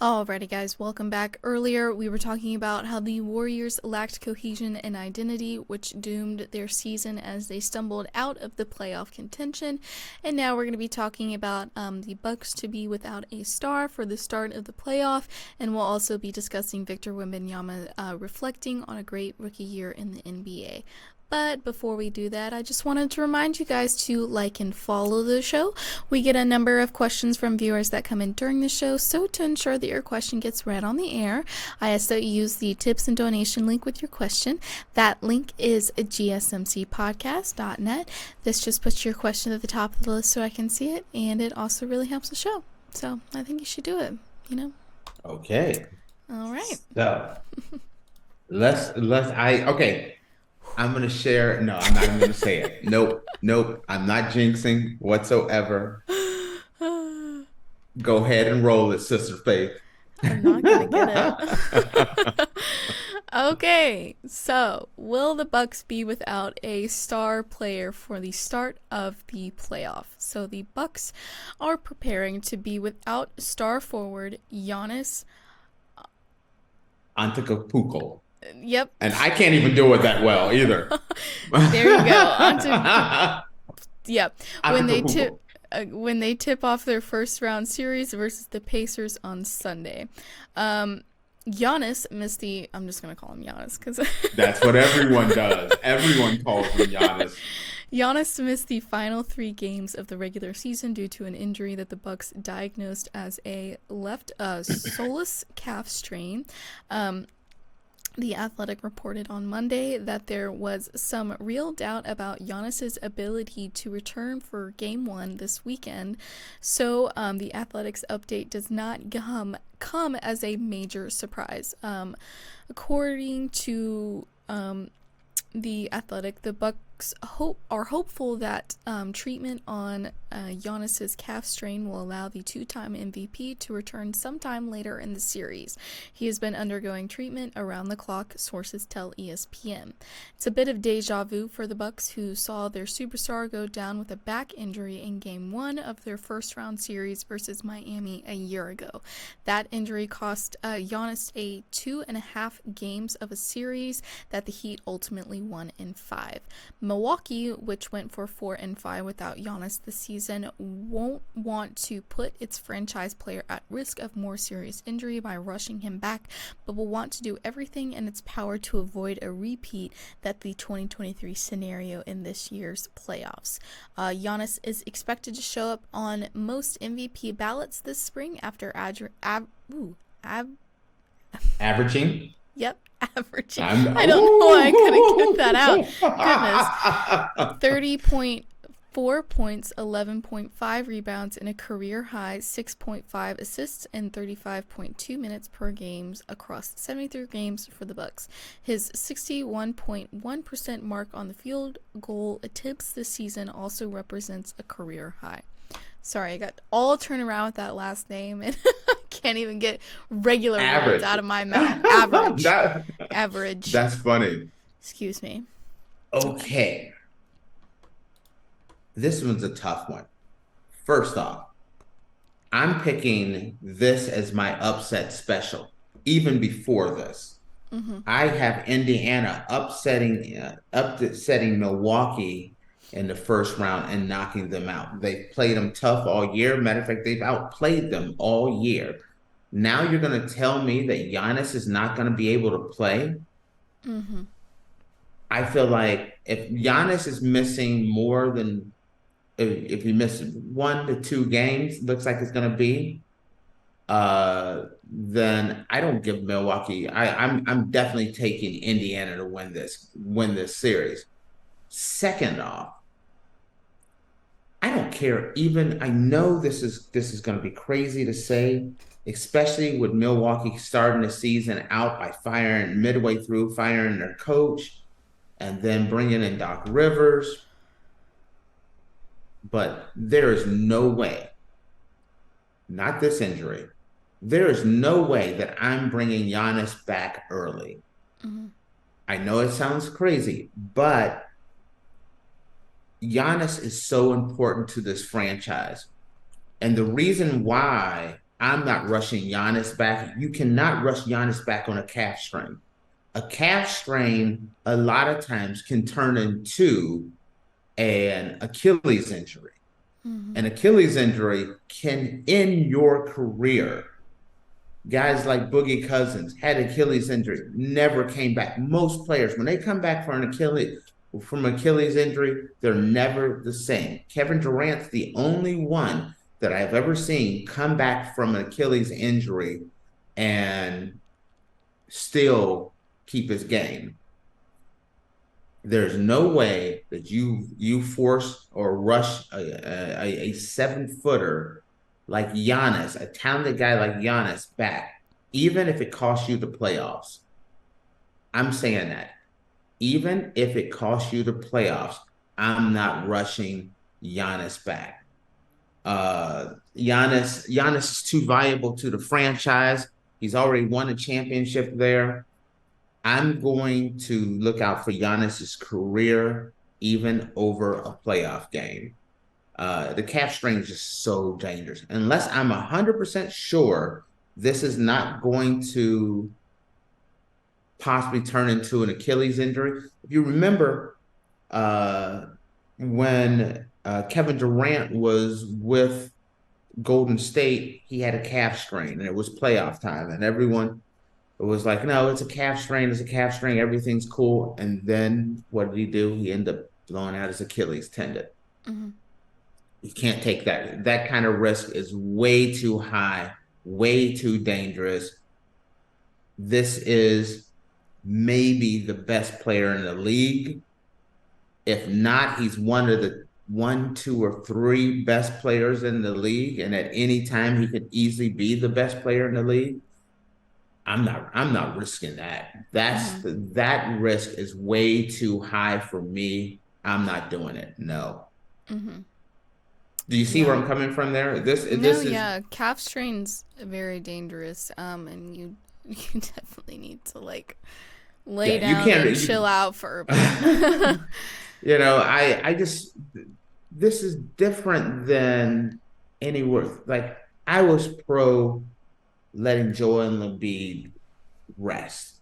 Alrighty, guys, welcome back. Earlier, we were talking about how the Warriors lacked cohesion and identity, which doomed their season as they stumbled out of the playoff contention. And now we're going to be talking about the Bucks to be without a star for the start of the playoff, and we'll also be discussing Victor Wembanyama reflecting on a great rookie year in the NBA. But before we do that, I just wanted to remind you guys to like and follow the show. We get a number of questions from viewers that come in during the show, so to ensure that your question gets read on the air, I ask that you use the tips and donation link with your question. That link is gsmcpodcast.net. This just puts your question at the top of the list so I can see it, and it also really helps the show. So I think you should do it, Okay. All right. So okay. I'm going to share. No, I'm not even going to say it. Nope. I'm not jinxing whatsoever. Go ahead and roll it, Sister Faith. I'm not going to get it. Okay, so will the Bucks be without a star player for the start of the playoff? So the Bucks are preparing to be without star forward Giannis Antetokounmpo. Yep. And I can't even do it that well either. There you go. Yep. When they tip off their first round series versus the Pacers on Sunday. Giannis missed the... I'm just going to call him Giannis because... That's what everyone does. Everyone calls him Giannis. Giannis missed the final 3 games of the regular season due to an injury that the Bucks diagnosed as a left soleus calf strain. The Athletic reported on Monday that there was some real doubt about Giannis's ability to return for Game 1 this weekend, so the Athletic's update does not come as a major surprise. According to the Athletic, the Bucks are hopeful that treatment on Giannis's calf strain will allow the two-time MVP to return sometime later in the series. He has been undergoing treatment around the clock, sources tell ESPN. It's a bit of deja vu for the Bucks, who saw their superstar go down with a back injury in Game 1 of their first-round series versus Miami a year ago. That injury cost Giannis 2.5 games of a series that the Heat ultimately won in 5. Milwaukee, which went for 4-5 without Giannis this season, won't want to put its franchise player at risk of more serious injury by rushing him back, but will want to do everything in its power to avoid a repeat that the 2023 scenario in this year's playoffs. Giannis is expected to show up on most MVP ballots this spring after averaging. Yep, averaging. I don't know why I couldn't get that out. Goodness. 30.4 points, 11.5 rebounds, and a career high 6.5 assists and 35.2 minutes per game across 73 games for the Bucks. His 61.1% mark on the field goal attempts this season also represents a career high. Sorry, I got all turned around with that last name and can't even get regular words out of my mouth. Average. That's funny. Excuse me. Okay. This one's a tough one. First off, I'm picking this as my upset special, even before this. Mm-hmm. I have Indiana upsetting Milwaukee in the first round and knocking them out. They've played them tough all year. Matter of fact, they've outplayed them all year. Now you're going to tell me that Giannis is not going to be able to play? Mm-hmm. I feel like if Giannis is missing more than, if he misses 1 to 2 games, looks like it's going to be, then I don't give Milwaukee. I'm definitely taking Indiana to win this series. Second off, I don't care. Even I know this is going to be crazy to say, especially with Milwaukee starting the season out by midway through firing their coach and then bringing in Doc Rivers. But there is no way, not this injury, there is no way that I'm bringing Giannis back early. Mm-hmm. I know it sounds crazy, but Giannis is so important to this franchise. And the reason why I'm not rushing Giannis back. You cannot rush Giannis back on a calf strain. A calf strain, a lot of times, can turn into an Achilles injury. An Achilles injury can end your career. Guys like Boogie Cousins had Achilles injury, never came back. Most players, when they come back from Achilles injury, they're never the same. Kevin Durant's the only one that I've ever seen come back from an Achilles injury and still keep his game. There's no way that you force or rush a 7-footer like Giannis, a talented guy like Giannis, back, even if it costs you the playoffs. I'm saying that. Even if it costs you the playoffs, I'm not rushing Giannis back. Giannis is too valuable to the franchise. He's already won a championship there. I'm going to look out for Giannis's career, even over a playoff game. The calf strain is just so dangerous. Unless I'm 100% sure this is not going to possibly turn into an Achilles injury. If you remember, when Kevin Durant was with Golden State, he had a calf strain, and it was playoff time, and everyone was like, no, it's a calf strain, everything's cool. And then what did he do? He ended up blowing out his Achilles tendon. You can't take that. That kind of risk is way too high, way too dangerous. This is maybe the best player in the league. If not, he's one of the 1, 2, or 3 best players in the league. And at any time, he could easily be the best player in the league. I'm not risking that. That risk is way too high for me. I'm not doing it. No. Do you see where I'm coming from there? Calf strain's very dangerous. And you definitely need to lay down and chill out for a bit. I just, this is different than anywhere. Like, I was pro letting Joel Embiid rest.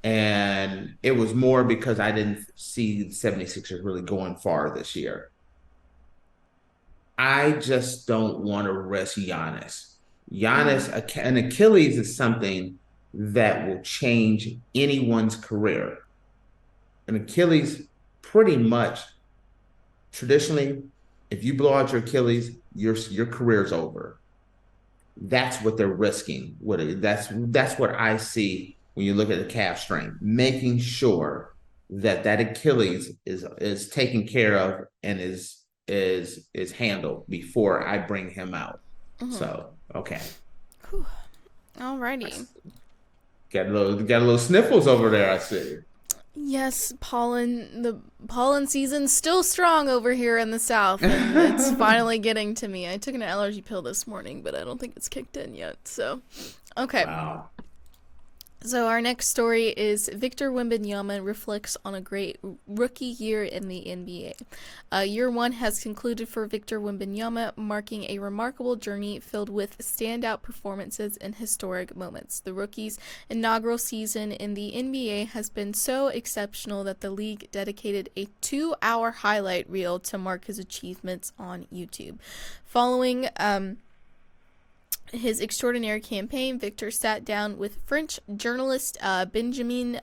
And it was more because I didn't see the 76ers really going far this year. I just don't want to risk Giannis. An Achilles is something that will change anyone's career. An Achilles, pretty much, traditionally, if you blow out your Achilles, your career's over. That's what they're risking. That's what I see when you look at the calf strain, making sure that Achilles is taken care of and is handled before I bring him out. So, okay. Whew. Alrighty. Got a little sniffles over there, I see. Yes, the pollen season's still strong over here in the South, and it's finally getting to me. I took an allergy pill this morning, but I don't think it's kicked in yet, so. Okay. Wow. So our next story is Victor Wembanyama reflects on a great rookie year in the NBA. Year 1 has concluded for Victor Wembanyama, marking a remarkable journey filled with standout performances and historic moments. The rookie's inaugural season in the NBA has been so exceptional that the league dedicated a 2-hour highlight reel to mark his achievements on YouTube. Following his extraordinary campaign, Victor sat down with French journalist Benjamin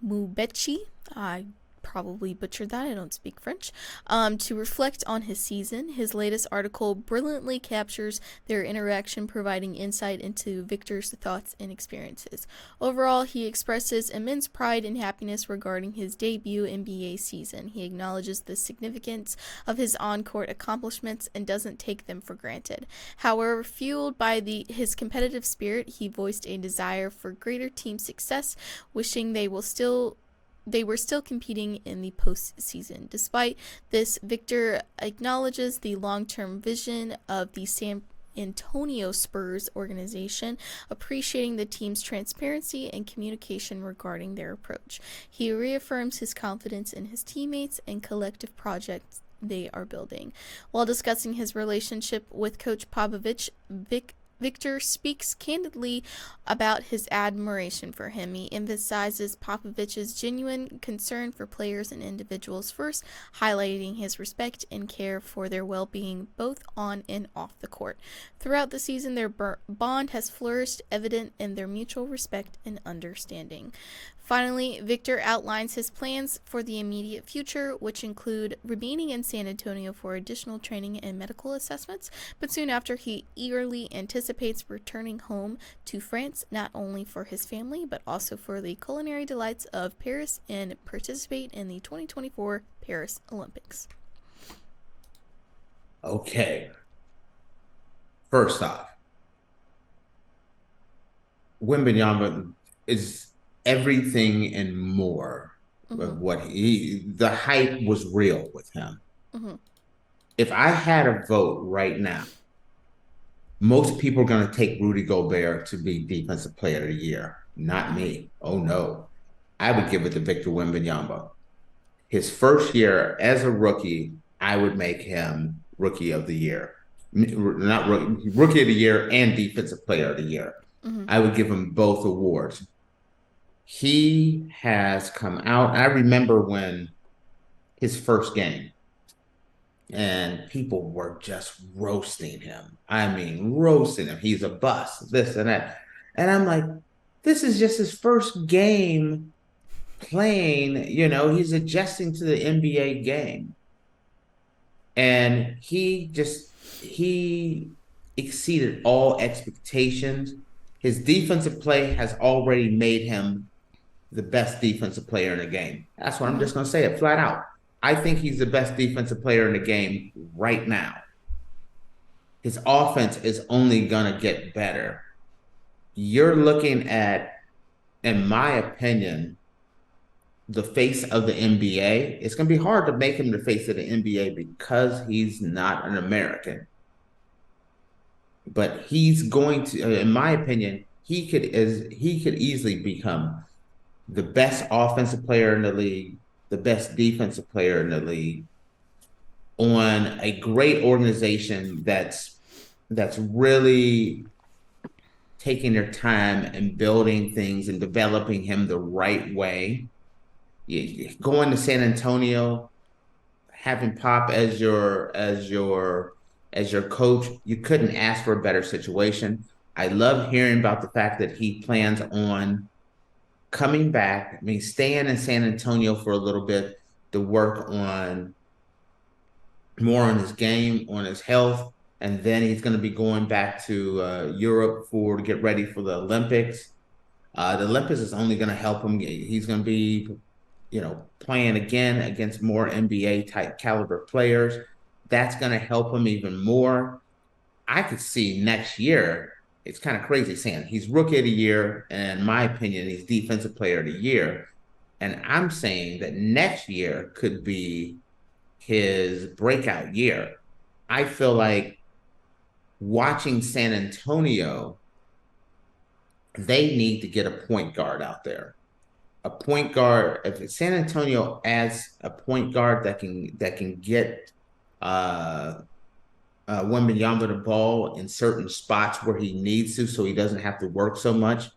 Moubechi. I probably butchered that. I don't speak French. To reflect on his season. His latest article brilliantly captures their interaction, providing insight into Victor's thoughts and experiences. Overall, he expresses immense pride and happiness regarding his debut NBA season. He acknowledges the significance of his on-court accomplishments and doesn't take them for granted. However, fueled by his competitive spirit, he voiced a desire for greater team success, wishing they were still competing in the postseason. Despite this, Victor acknowledges the long-term vision of the San Antonio Spurs organization, appreciating the team's transparency and communication regarding their approach. He reaffirms his confidence in his teammates and collective projects they are building. While discussing his relationship with Coach Popovich, Victor speaks candidly about his admiration for him. He emphasizes Popovich's genuine concern for players and individuals first, highlighting his respect and care for their well-being both on and off the court. Throughout the season, their bond has flourished, evident in their mutual respect and understanding. Finally, Victor outlines his plans for the immediate future, which include remaining in San Antonio for additional training and medical assessments, but soon after he eagerly anticipates returning home to France, not only for his family, but also for the culinary delights of Paris and participate in the 2024 Paris Olympics. Okay. First off, Wembanyama is everything and more of what the hype was real with him. If I had a vote right now, most people are going to take Rudy Gobert to be Defensive Player of the Year. Not me. Oh, no. I would give it to Victor Wembanyama. His first year as a rookie, I would make him Rookie of the Year. Not Rookie of the Year and Defensive Player of the Year. I would give him both awards. He has come out. I remember when his first game, and people were just roasting him. I mean, roasting him. He's a bust, this and that. And I'm like, this is just his first game playing. You know, he's adjusting to the NBA game. And he exceeded all expectations. His defensive play has already made him the best defensive player in the game. That's what I'm just going to say it flat out. I think he's the best defensive player in the game right now. His offense is only going to get better. You're looking at, in my opinion, the face of the NBA. It's going to be hard to make him the face of the NBA because he's not an American. But he's going to, in my opinion, he could easily become the best offensive player in the league, the best defensive player in the league, on a great organization that's really taking their time and building things and developing him the right way. Going to San Antonio, having Pop as your coach, you couldn't ask for a better situation. I love hearing about the fact that he plans on coming back, I mean, staying in San Antonio for a little bit to work on more on his game, on his health, and then he's going to be going back to Europe to get ready for the Olympics. The Olympics is only going to help him. He's going to be, playing again against more NBA type caliber players. That's going to help him even more. I could see next year. It's kind of crazy saying he's Rookie of the Year, and in my opinion, he's Defensive Player of the Year. And I'm saying that next year could be his breakout year. I feel like watching San Antonio, they need to get a point guard out there. A point guard, if San Antonio adds a point guard that can get Wembanyama the ball in certain spots where he needs to, so he doesn't have to work so much.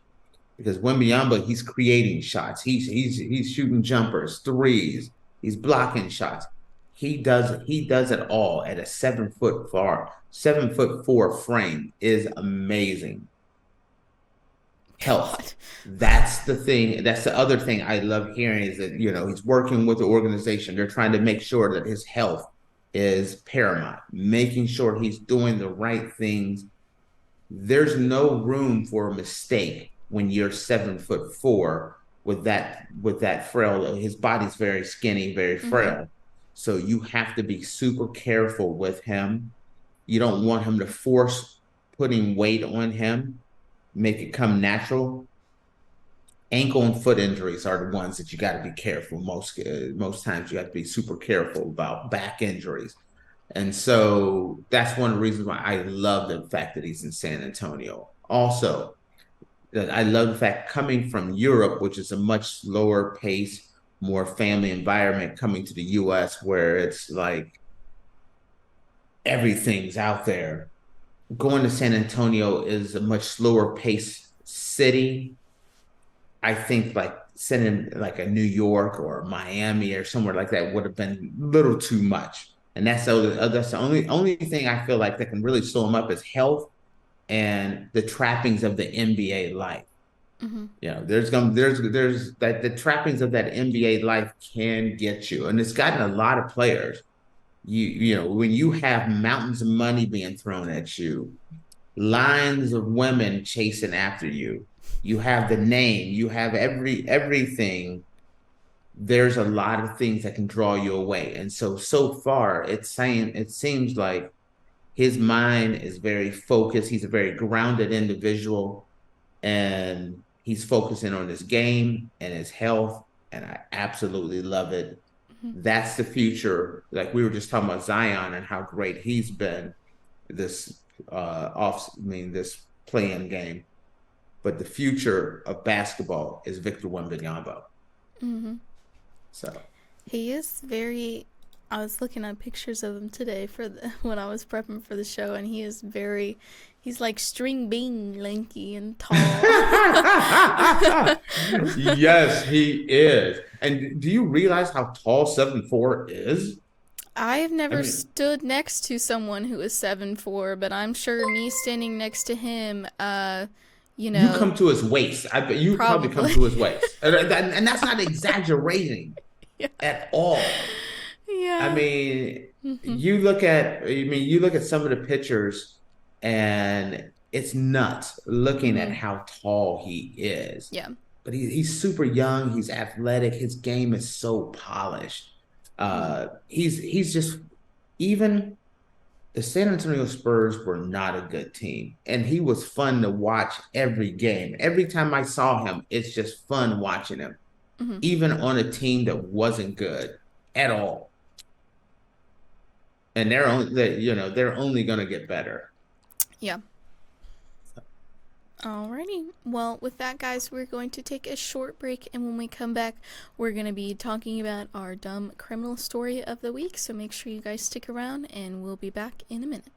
Because Wembanyama, he's creating shots, he's shooting jumpers, threes, he's blocking shots. He does it all at a 7'4" frame is amazing. Health. That's the thing. That's the other thing I love hearing is that he's working with the organization. They're trying to make sure that his health is paramount, making sure he's doing the right things. There's no room for a mistake when you're 7'4" with that frail. His body's very skinny, very frail. So you have to be super careful with him. You don't want him to force putting weight on him, make it come natural. Ankle and foot injuries are the ones that you got to be careful. Most times you have to be super careful about back injuries. And so that's one of the reasons why I love the fact that he's in San Antonio. Also, that I love the fact coming from Europe, which is a much slower pace, more family environment, coming to the U.S. where it's like everything's out there. Going to San Antonio is a much slower pace city. I think like sending like a New York or Miami or somewhere like that would have been a little too much. And that's the only thing I feel like that can really slow him up is health and the trappings of the NBA life. Mm-hmm. You know, there's that the trappings of that NBA life can get you, and it's gotten a lot of players. You know, when you have mountains of money being thrown at you, lines of women chasing after you, you have the name, you have everything. There's a lot of things that can draw you away, and so far, it seems like his mind is very focused. He's a very grounded individual, and he's focusing on his game and his health, and I absolutely love it. Mm-hmm. That's the future. Like we were just talking about Zion and how great he's been this this playing game. But the future of basketball is Victor Wembanyama. Mm-hmm. So He is very. I was looking at pictures of him today when I was prepping for the show, and he is very. He's like string bean lanky and tall. yes, he is. And do you realize how tall 7'4" is? I've I never mean, stood next to someone who is 7'4", but I'm sure me standing next to him, you you know, come to his waist. I bet you probably come probably. to his waist. And that's not exaggerating Yeah. at all. I Yeah. mean, Mm-hmm. you look at some of the pictures and it's nuts looking at Mm-hmm. how tall he is. Yeah. But he's super young, he's athletic, his game is so polished. Mm-hmm. He's just even the San Antonio Spurs were not a good team. And he was fun to watch every game. Every time I saw him, it's just fun watching him, Mm-hmm. even on a team that wasn't good at all. And they're only going to get better. Yeah. Alrighty. Well, with that, guys, we're going to take a short break, and when we come back, we're going to be talking about our dumb criminal story of the week. So make sure you guys stick around, and we'll be back in a minute.